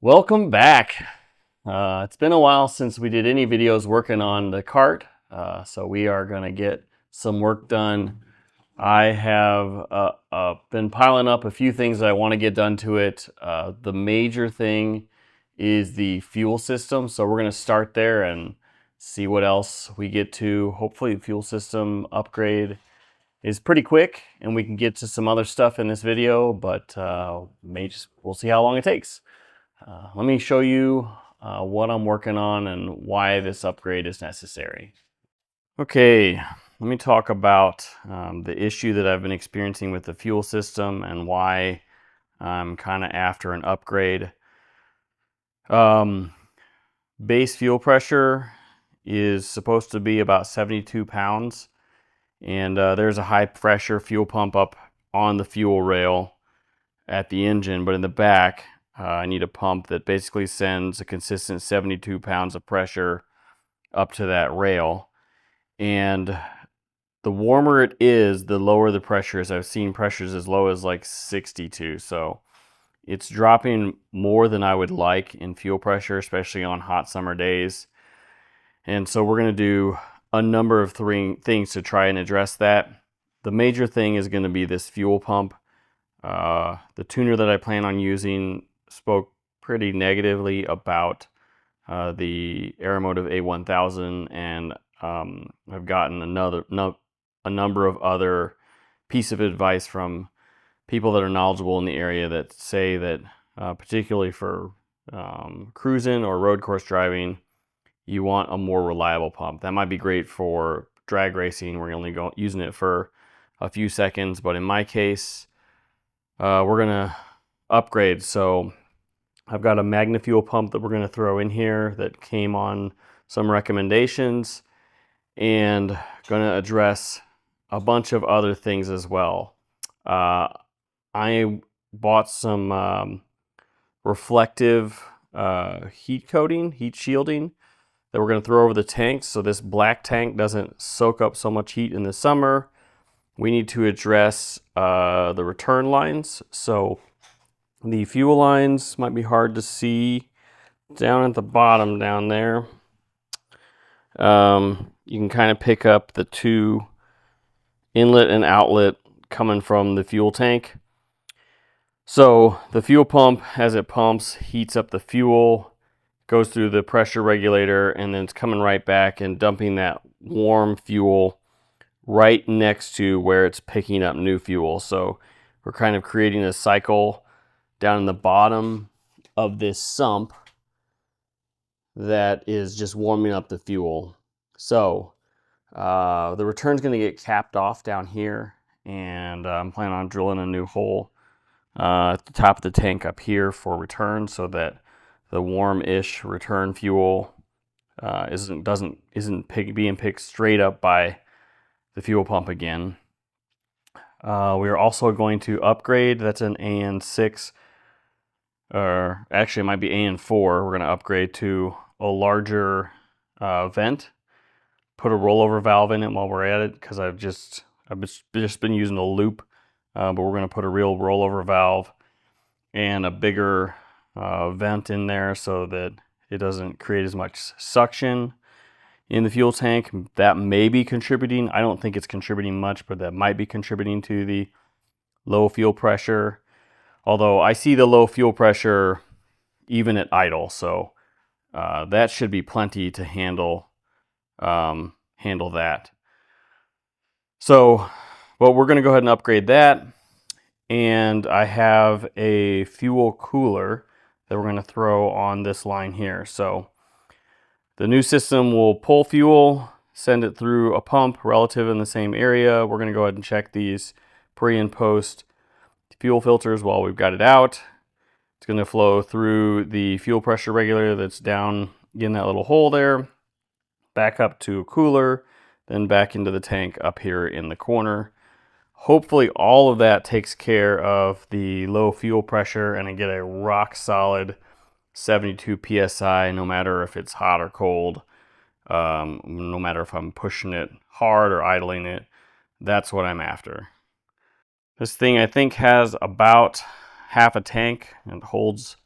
Welcome back. It's been a while since we did any videos working on the cart, so we are going to get some work done. I have been piling up a few things that I want to get done to it. The major thing is the fuel system, so we're going to start there and see what else we get to. Hopefully the fuel system upgrade is pretty quick and we can get to some other stuff in this video, but we'll see how long it takes. Let me show you what I'm working on and why this upgrade is necessary. Okay, let me talk about the issue that I've been experiencing with the fuel system and why I'm kind of after an upgrade. Base fuel pressure is supposed to be about 72 pounds, and there's a high pressure fuel pump up on the fuel rail at the engine, but in the back I need a pump that basically sends a consistent 72 pounds of pressure up to that rail. And the warmer it is, the lower the pressure is. I've seen pressures as low as like 62. So it's dropping more than I would like in fuel pressure, especially on hot summer days. And so we're going to do a number of things to try and address that. The major thing is going to be this fuel pump. The tuner that I plan on using spoke pretty negatively about the Aeromotive A1000, and I've gotten a number of other pieces of advice from people that are knowledgeable in the area that say that particularly for cruising or road course driving, you want a more reliable pump. That might be great for drag racing where you're only using it for a few seconds, but in my case, we're gonna upgrade. So I've got a MagnaFuel pump that we're gonna throw in here that came on some recommendations, and gonna address a bunch of other things as well. I bought some reflective heat shielding that we're gonna throw over the tanks so this black tank doesn't soak up so much heat in the summer. We need to address the return lines. So the fuel lines might be hard to see down at the bottom down there. You can kind of pick up the two inlet and outlet coming from the fuel tank. So the fuel pump, as it pumps, heats up the fuel, goes through the pressure regulator, and then it's coming right back and dumping that warm fuel right next to where it's picking up new fuel. So we're kind of creating a cycle down in the bottom of this sump that is just warming up the fuel. So the return's going to get capped off down here, and I'm planning on drilling a new hole at the top of the tank up here for return, so that the warm-ish return fuel isn't being picked straight up by the fuel pump again. We are also going to upgrade. That's an AN6, or actually it might be AN4. We're going to upgrade to a larger vent. Put a rollover valve in it while we're at it, because I've just been using a loop, but we're going to put a real rollover valve and a bigger vent in there so that it doesn't create as much suction in the fuel tank. That may be contributing. I don't think it's contributing much, but that might be contributing to the low fuel pressure. Although I see the low fuel pressure even at idle, so that should be plenty to handle that. So, well, we're going to go ahead and upgrade that. And I have a fuel cooler that we're going to throw on this line here. So the new system will pull fuel, send it through a pump relative in the same area. We're going to go ahead and check these pre and post fuel filters while we've got it out. It's going to flow through the fuel pressure regulator that's down in that little hole there, back up to a cooler, then back into the tank up here in the corner. Hopefully all of that takes care of the low fuel pressure, and I get a rock solid 72 psi, no matter if it's hot or cold, no matter if I'm pushing it hard or idling it. That's what I'm after. This thing I think has about half a tank and holds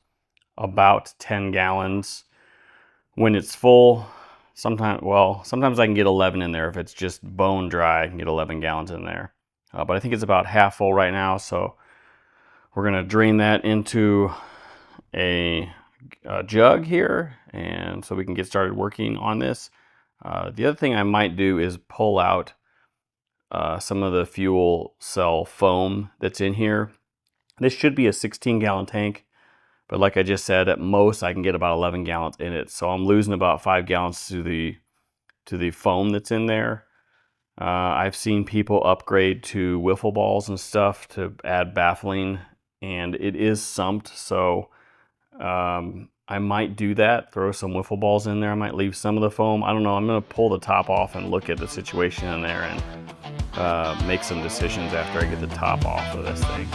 about 10 gallons. When it's full, sometimes I can get 11 in there. If it's just bone dry, I can get 11 gallons in there. But I think it's about half full right now, so we're going to drain that into a jug here, and so we can get started working on this. The other thing I might do is pull out some of the fuel cell foam that's in here. This should be a 16-gallon tank, but like I just said, at most I can get about 11 gallons in it. So I'm losing about 5 gallons to the foam that's in there. I've seen people upgrade to wiffle balls and stuff to add baffling, and it is sumped, so I might do that, throw some wiffle balls in there. I might leave some of the foam. I don't know. I'm going to pull the top off and look at the situation in there and make some decisions after I get the top off of this thing.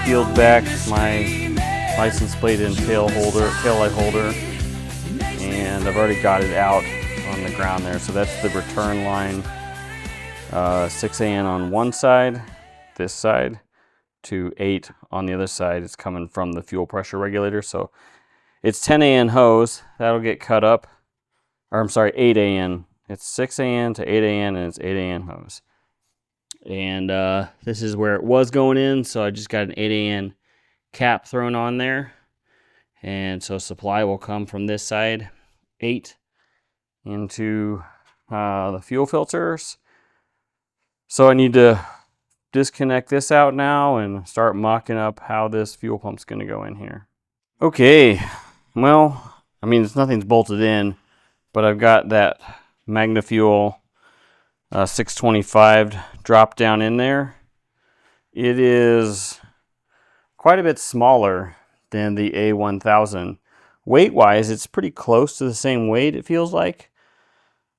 Peeled back my license plate and tail light holder, and I've already got it out on the ground there. So that's the return line, 6 AN on one side, this side, to 8 on the other side. It's coming from the fuel pressure regulator. So it's 10 AN hose, that'll get cut up, or I'm sorry, 8 AN. It's 6 AN to 8 AN, and it's 8 AN hose. And this is where it was going in, so I just got an 8 AN cap thrown on there. And so supply will come from this side, 8 into the fuel filters. So I need to disconnect this out now and start mocking up how this fuel pump's going to go in here. Okay, well, I mean, nothing's bolted in, but I've got that MagnaFuel 625 drop down in there. It is quite a bit smaller than the A1000. Weight wise, it's pretty close to the same weight, it feels like,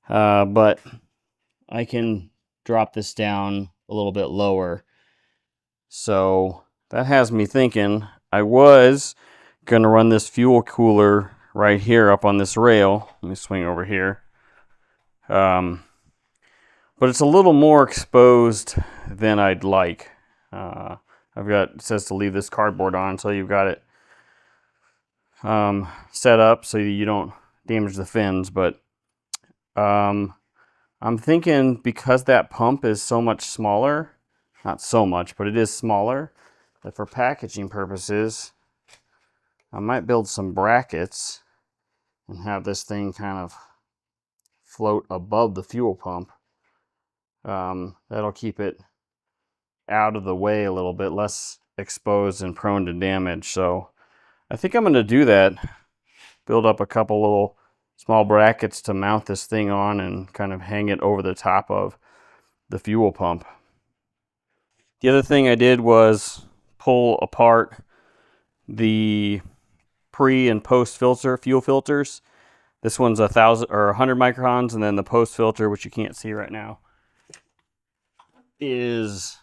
but I can drop this down a little bit lower. So that has me thinking I was gonna run this fuel cooler right here up on this rail. Let me swing over here. But it's a little more exposed than I'd like. It says to leave this cardboard on, so you've got it set up so you don't damage the fins. But I'm thinking because that pump is so much smaller, not so much, but it is smaller, that for packaging purposes, I might build some brackets and have this thing kind of float above the fuel pump. That'll keep it out of the way a little bit, less exposed and prone to damage. So I think I'm going to do that. Build up a couple little small brackets to mount this thing on and kind of hang it over the top of the fuel pump. The other thing I did was pull apart the pre and post fuel filters. This one's 1,000 or 100 microns, and then the post filter, which you can't see right now, is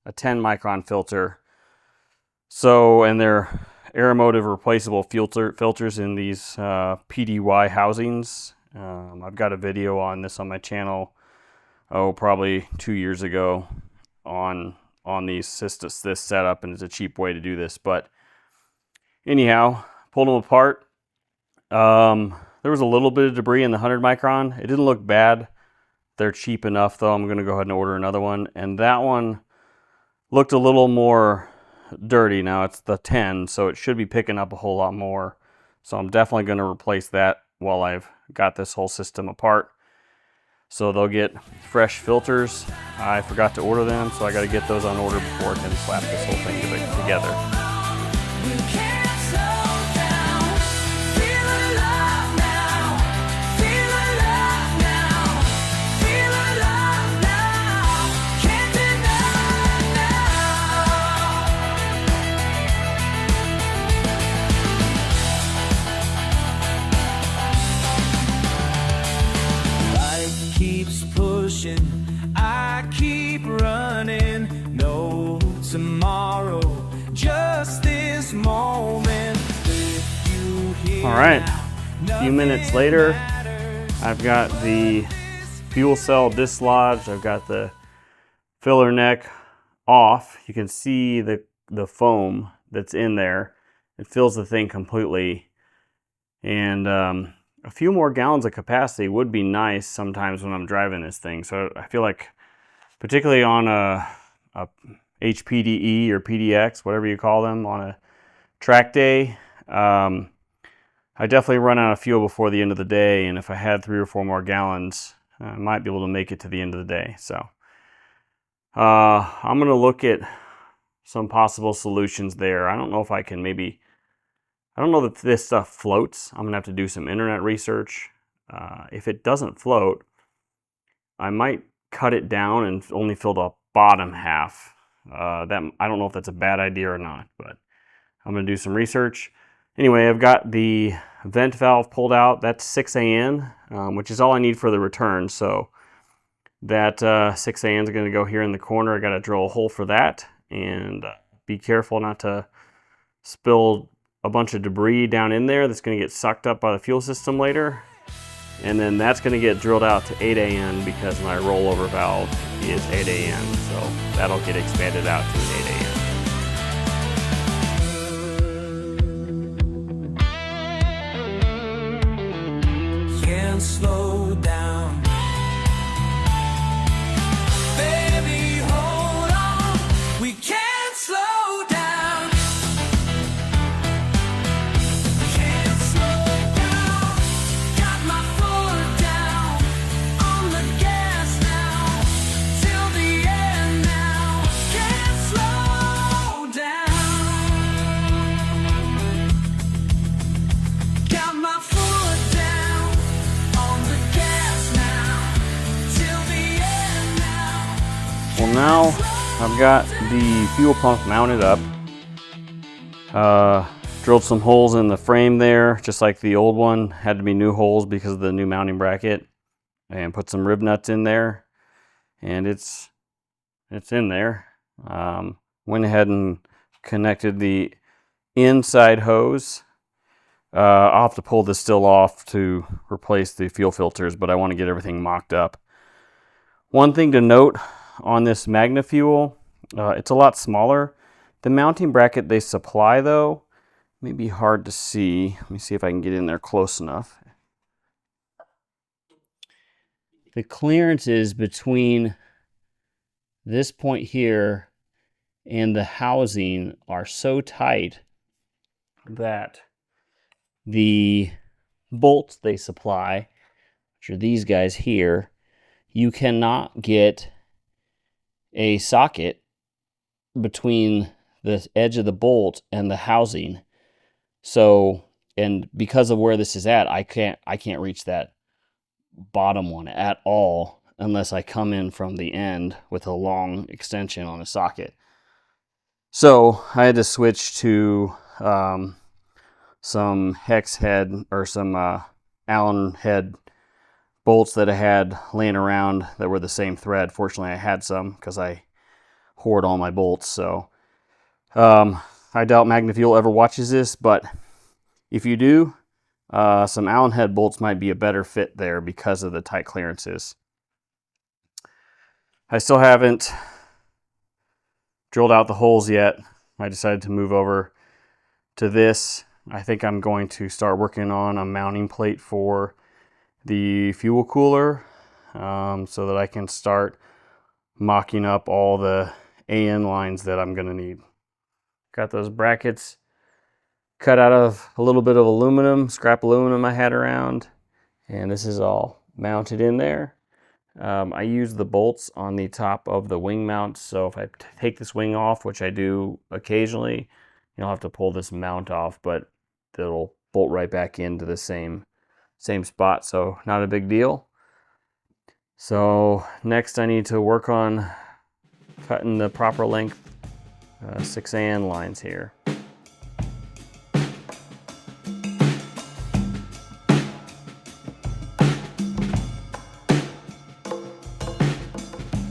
a 10 micron filter. So, and they're Aeromotive replaceable filters in these PDY housings. I've got a video on this on my channel, probably 2 years ago on this setup, and it's a cheap way to do this. But anyhow, pulled them apart. There was a little bit of debris in the 100 micron. It didn't look bad. They're cheap enough, though. I'm going to go ahead and order another one. And that one looked a little more dirty. Now it's the 10, so it should be picking up a whole lot more. So I'm definitely going to replace that while I've got this whole system apart. So they'll get fresh filters. I forgot to order them, so I got to get those on order before I can slap this whole thing together. I keep running, no tomorrow, just this moment. All right, a few minutes later, I've got the fuel cell dislodged. I've got the filler neck off. You can see the foam that's in there. It fills the thing completely. And a few more gallons of capacity would be nice sometimes when I'm driving this thing. So I feel like, particularly on a HPDE or PDX, whatever you call them, on a track day, I definitely run out of fuel before the end of the day. And if I had 3 or 4 more gallons, I might be able to make it to the end of the day. So I'm going to look at some possible solutions there. I don't know if I can maybe... I don't know that this stuff floats. I'm going to have to do some internet research. If it doesn't float, I might cut it down and only fill the bottom half. I don't know if that's a bad idea or not, but I'm going to do some research. Anyway, I've got the vent valve pulled out. That's 6 AN, which is all I need for the return. So that 6 AN is going to go here in the corner. I got to drill a hole for that, and be careful not to spill a bunch of debris down in there that's going to get sucked up by the fuel system later. And then that's going to get drilled out to 8 AN because my rollover valve is 8 AN. So that'll get expanded out to an 8 AN. Can't slow down. Baby, hold on. We can't slow down. Well, now I've got the fuel pump mounted up. Drilled some holes in the frame there, just like the old one. Had to be new holes because of the new mounting bracket. And put some rib nuts in there. And it's in there. Went ahead and connected the inside hose. I'll have to pull this still off to replace the fuel filters, but I want to get everything mocked up. One thing to note on this Magna Fuel, it's a lot smaller. The mounting bracket they supply, though, may be hard to see. Let me see if I can get in there close enough. The clearances between this point here and the housing are so tight that the bolts they supply, which are these guys here, you cannot get a socket between the edge of the bolt and the housing. So, and because of where this is at, I can't reach that bottom one at all unless I come in from the end with a long extension on a socket. So I had to switch to some hex head or some Allen head bolts that I had laying around that were the same thread. Fortunately, I had some because I hoard all my bolts. So I doubt Magna Fuel ever watches this, but if you do, some Allen head bolts might be a better fit there because of the tight clearances. I still haven't drilled out the holes yet. I decided to move over to this. I think I'm going to start working on a mounting plate for the fuel cooler so that I can start mocking up all the AN lines that I'm going to need. Got those brackets cut out of a little bit of aluminum, scrap aluminum I had around, and this is all mounted in there. I use the bolts on the top of the wing mount, so if I take this wing off, which I do occasionally, you'll have to pull this mount off, but it'll bolt right back into the same spot, so not a big deal. So next I need to work on cutting the proper length 6AN lines here.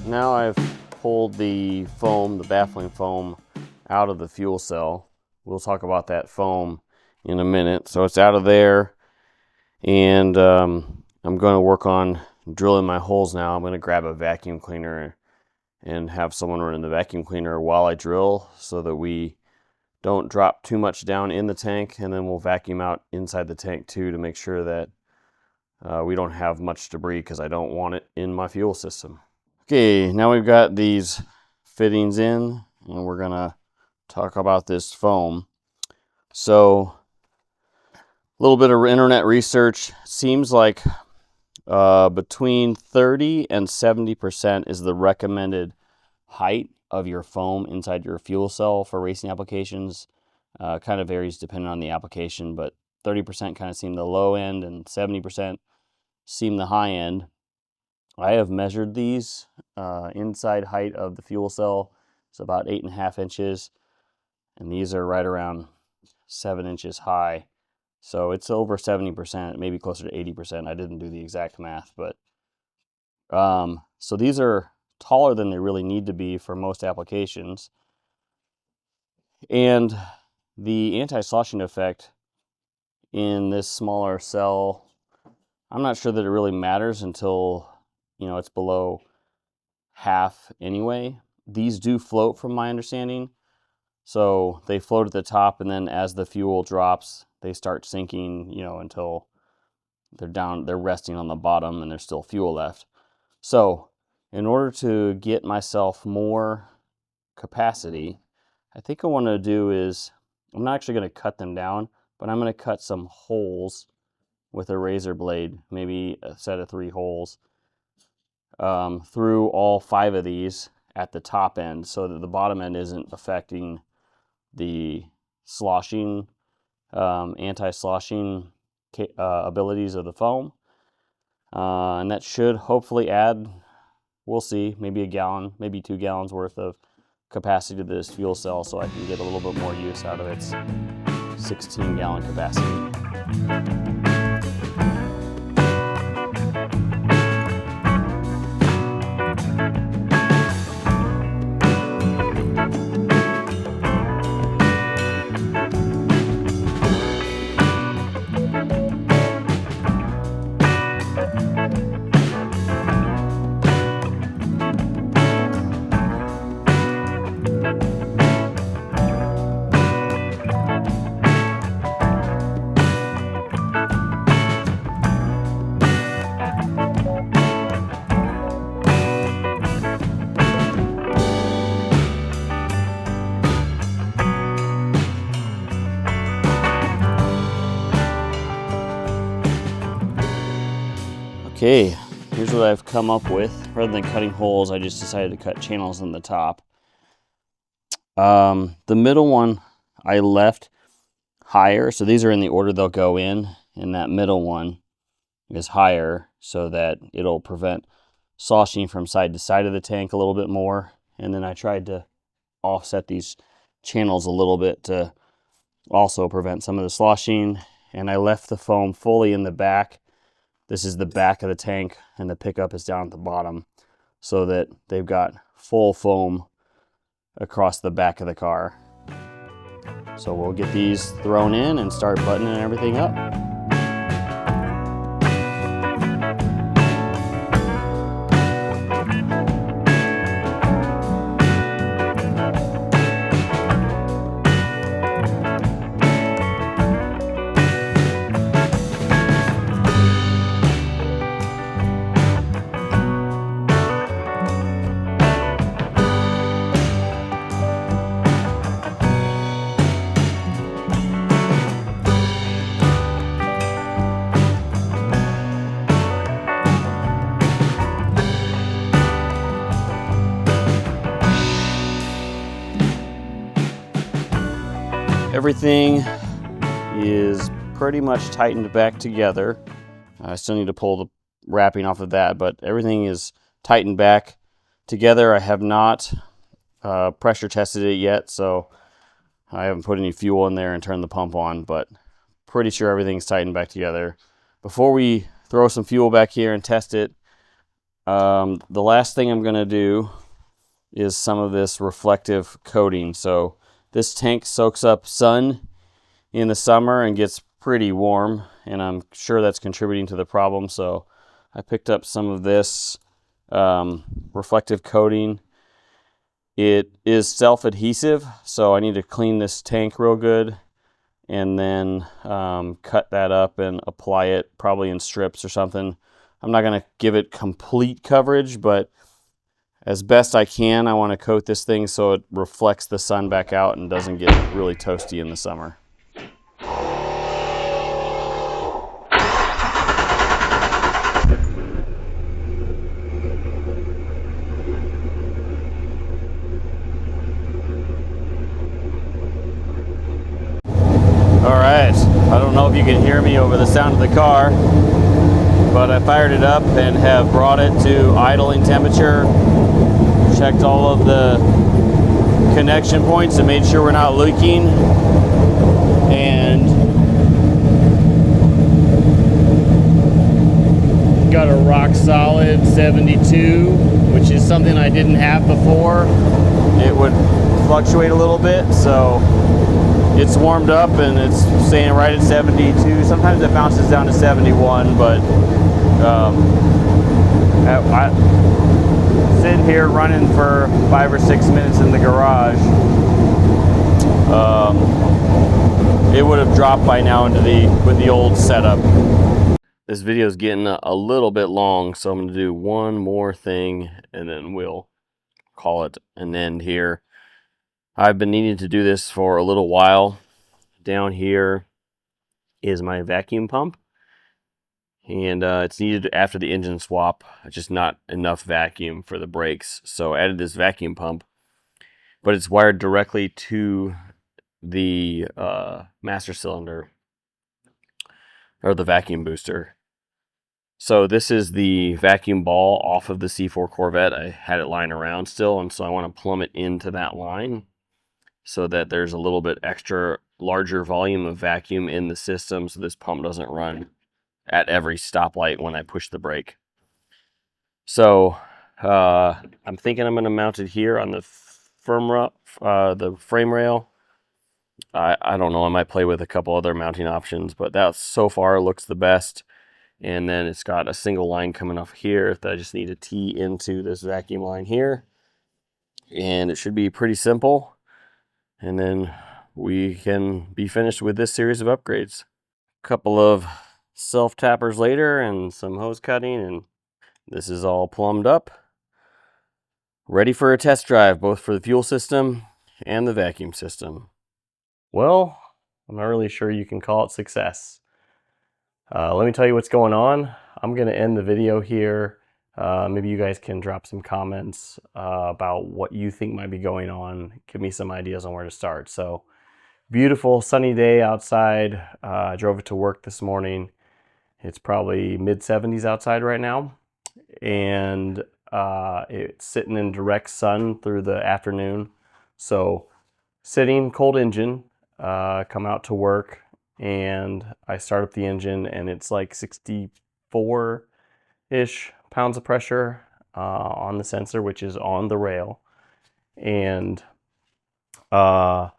Now I've pulled the foam, the baffling foam, out of the fuel cell. We'll talk about that foam in a minute. So it's out of there, and I'm going to work on drilling my holes now. I'm going to grab a vacuum cleaner and have someone run the vacuum cleaner while I drill so that we don't drop too much down in the tank, and then we'll vacuum out inside the tank too to make sure that we don't have much debris, because I don't want it in my fuel system. Okay, now we've got these fittings in, and we're gonna talk about this foam. So a little bit of internet research seems like between 30 and 70% is the recommended height of your foam inside your fuel cell for racing applications. Kind of varies depending on the application, but 30% kind of seem the low end and 70% seem the high end. I have measured these. Inside height of the fuel cell is about 8.5 inches, and these are right around 7 inches high. So it's over 70%, maybe closer to 80%. I didn't do the exact math, but so these are taller than they really need to be for most applications. And the anti-sloshing effect in this smaller cell, I'm not sure that it really matters until, you know, it's below half anyway. These do float from my understanding. So they float at the top, and then as the fuel drops, they start sinking, you know, until they're down, they're resting on the bottom and there's still fuel left. So in order to get myself more capacity, I think I want to do is, I'm not actually going to cut them down, but I'm going to cut some holes with a razor blade, maybe a set of 3 holes, through all 5 of these at the top end, so that the bottom end isn't affecting the sloshing, anti-sloshing abilities of the foam. And that should hopefully add, we'll see, maybe a gallon, maybe 2 gallons worth of capacity to this fuel cell, so I can get a little bit more use out of its 16-gallon capacity. Okay, here's what I've come up with. Rather than cutting holes, I just decided to cut channels in the top. The middle one I left higher, so these are in the order they'll go in, and that middle one is higher so that it'll prevent sloshing from side to side of the tank a little bit more. And then I tried to offset these channels a little bit to also prevent some of the sloshing, and I left the foam fully in the back. This is the back of the tank, and the pickup is down at the bottom, so that they've got full foam across the back of the car. So we'll get these thrown in and start buttoning everything up. Everything is pretty much tightened back together. I still need to pull the wrapping off of that, but everything is tightened back together. I have not pressure tested it yet, so I haven't put any fuel in there and turned the pump on, but pretty sure everything's tightened back together. Before we throw some fuel back here and test it, the last thing I'm going to do is some of this reflective coating. So this tank soaks up sun in the summer and gets pretty warm, and I'm sure that's contributing to the problem. So I picked up some of this reflective coating. It is self-adhesive, so I need to clean this tank real good and then cut that up and apply it probably in strips or something. I'm not going to give it complete coverage, but as best I can, I want to coat this thing so it reflects the sun back out and doesn't get really toasty in the summer. All right, I don't know if you can hear me over the sound of the car, but I fired it up and have brought it to idling temperature, checked all of the connection points and made sure we're not leaking, and got a rock solid 72, which is something I didn't have before. It would fluctuate a little bit, so it's warmed up and it's staying right at 72. Sometimes it bounces down to 71, but I'm sitting here running for 5 or 6 minutes in the garage. It would have dropped by now with the old setup. This video is getting a little bit long, so I'm going to do one more thing and then we'll call it an end here. I've been needing to do this for a little while. Down here is my vacuum pump, and it's needed after the engine swap. Just not enough vacuum for the brakes, so I added this vacuum pump, but it's wired directly to the master cylinder, or the vacuum booster. So this is the vacuum ball off of the C4 Corvette. I had it lying around still, and so I want to plumb it into that line so that there's a little bit extra larger volume of vacuum in the system, so this pump doesn't run at every stoplight when I push the brake. So I'm thinking I'm going to mount it here on the frame rail. I don't know, I might play with a couple other mounting options, but that so far looks the best. And then it's got a single line coming off here that I just need to tee into this vacuum line here, and it should be pretty simple. And then we can be finished with this series of upgrades. A couple of self-tappers later and some hose cutting, and this is all plumbed up, ready for a test drive, both for the fuel system and the vacuum system. Well, I'm not really sure you can call it success. Let me tell you what's going on. I'm going to end the video here. Maybe you guys can drop some comments about what you think might be going on. Give me some ideas on where to start. So, beautiful sunny day outside. I drove it to work this morning. It's probably mid-70s outside right now. And it's sitting in direct sun through the afternoon. So, sitting, cold engine, come out to work. And I start up the engine and it's like 64-ish pounds of pressure on the sensor, which is on the rail. And on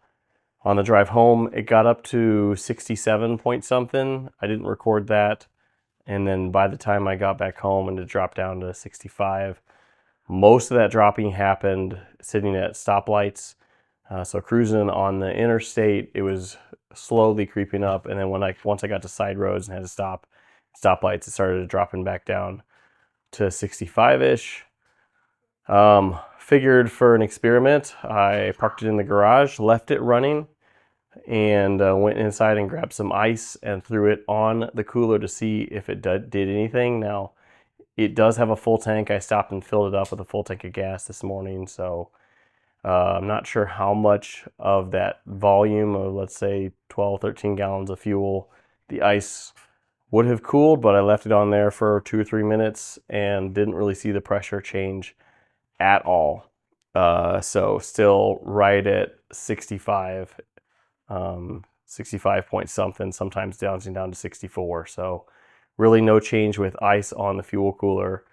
the drive home, it got up to 67 point something. I didn't record that. And then by the time I got back home, and it dropped down to 65. Most of that dropping happened sitting at stoplights. So cruising on the interstate, it was slowly creeping up, and then once I got to side roads and had to stop stoplights, it started dropping back down to 65-ish. Figured for an experiment, I parked it in the garage, left it running, and went inside and grabbed some ice and threw it on the cooler to see if it did anything. Now, it does have a full tank. I stopped and filled it up with a full tank of gas this morning, so I'm not sure how much of that volume of, let's say, 12, 13 gallons of fuel the ice would have cooled, but I left it on there for 2 or 3 minutes and didn't really see the pressure change at all. So still right at 65, 65 point something, sometimes bouncing down to 64. So really no change with ice on the fuel cooler.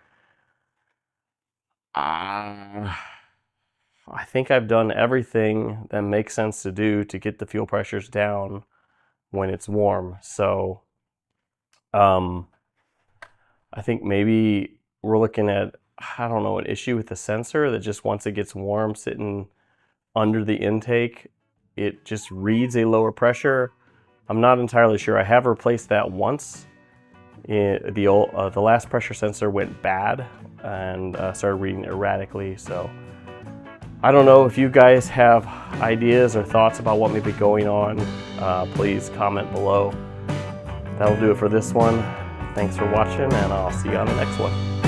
I think I've done everything that makes sense to do to get the fuel pressures down when it's warm. So I think maybe we're looking at, I don't know, an issue with the sensor that just once it gets warm sitting under the intake, it just reads a lower pressure. I'm not entirely sure. I have replaced that once. The last pressure sensor went bad and started reading erratically. So I don't know if you guys have ideas or thoughts about what may be going on. Please comment below. That'll do it for this one. Thanks for watching, and I'll see you on the next one.